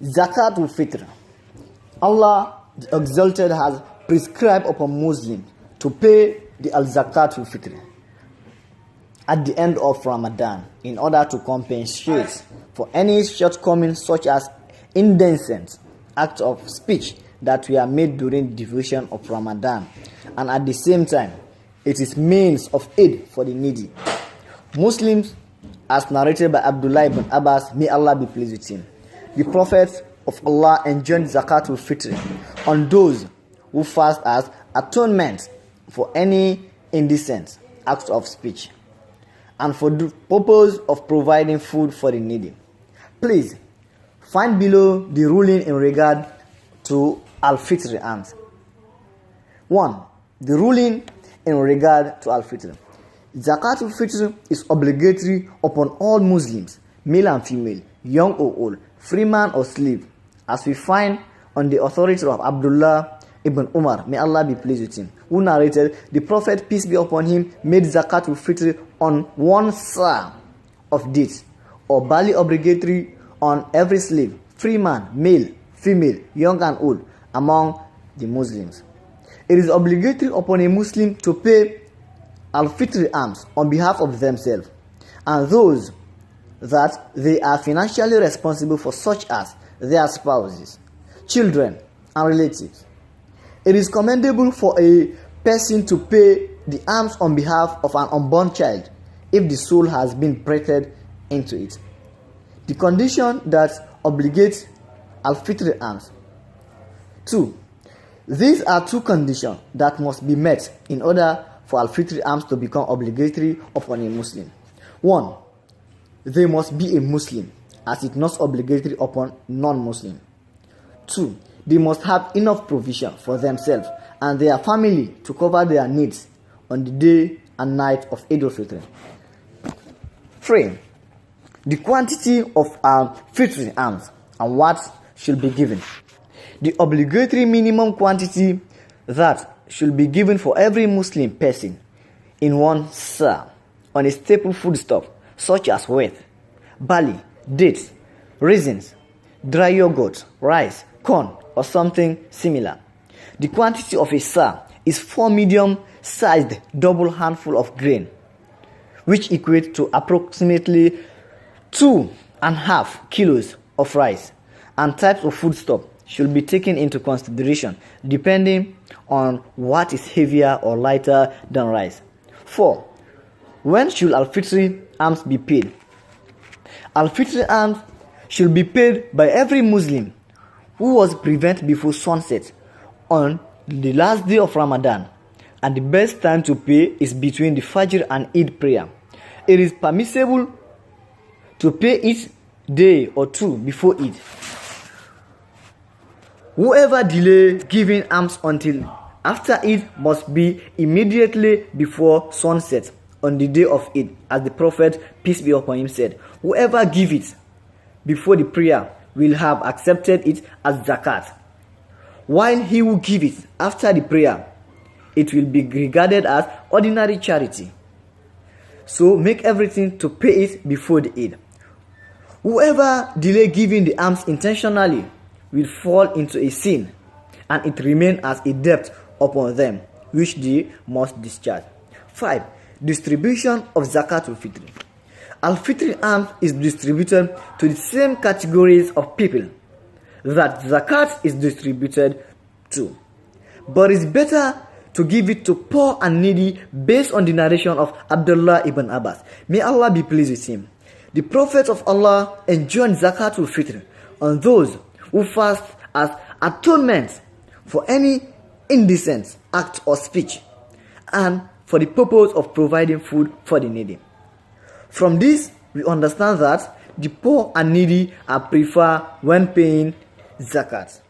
Zakatul Fitr. Allah the Exalted has prescribed upon Muslims to pay the Zakatul Fitr at the end of Ramadan in order to compensate for any shortcomings such as indecent acts of speech that were made during the devotion of Ramadan, and at the same time it is means of aid for the needy. Muslims, as narrated by Abdullah ibn Abbas, may Allah be pleased with him, the Prophet of Allah enjoined Zakatul Fitr on those who fast as atonement for any indecent acts of speech and for the purpose of providing food for the needy. Please find below the ruling in regard to Al-Fitr alms. 1. The ruling in regard to Al-Fitr. Zakatul Fitr is obligatory upon all Muslims, male and female, young or old, free man or slave, as we find on the authority of Abdullah ibn Umar, may Allah be pleased with him, who narrated, the Prophet, peace be upon him, made Zakatul Fitr on 1 sa of dates or barley obligatory on every slave, free man, male, female, young and old, among the Muslims. It is obligatory upon a Muslim to pay Al-Fitr alms on behalf of themselves and those that they are financially responsible for, such as their spouses, children, and relatives. It is commendable for a person to pay the alms on behalf of an unborn child if the soul has been breathed into it. The condition that obligates Al-Fitr alms. 2. These are two conditions that must be met in order for Al-Fitr alms to become obligatory upon a Muslim. 1. They must be a Muslim, as it is not obligatory upon non-Muslim. 2. They must have enough provision for themselves and their family to cover their needs on the day and night of Eid al-Fitr. 3. The quantity of Al-Fitr alms and what should be given. The obligatory minimum quantity that should be given for every Muslim person in 1 sa on a staple foodstuff such as wheat, barley, dates, raisins, dry yogurt, rice, corn, or something similar. The quantity of a sa is 4 medium-sized double handful of grain, which equates to approximately 2.5 kilos of rice, and types of foodstuff should be taken into consideration depending on what is heavier or lighter than rice. 4. When should Al-Fitr alms be paid? Al-Fitr alms should be paid by every Muslim who was present before sunset on the last day of Ramadan, and the best time to pay is between the Fajr and Eid prayer. It is permissible to pay each day or two before Eid. Whoever delay giving alms until after Eid must be immediately before sunset on the day of Eid, as the Prophet, peace be upon him, said, whoever give it before the prayer will have accepted it as zakat, while he who give it after the prayer, it will be regarded as ordinary charity. So make everything to pay it before the Eid. Whoever delay giving the alms intentionally will fall into a sin, and it remains as a debt upon them, which they must discharge. 5. Distribution of Zakatul Fitr. Al-Fitr alms is distributed to the same categories of people that Zakat is distributed to, but it's better to give it to poor and needy based on the narration of Abdullah ibn Abbas. May Allah be pleased with him. The Prophet of Allah enjoined Zakatul Fitr on those who fast as atonement for any indecent act or speech and for the purpose of providing food for the needy. From this, we understand that the poor and needy are preferred when paying zakat.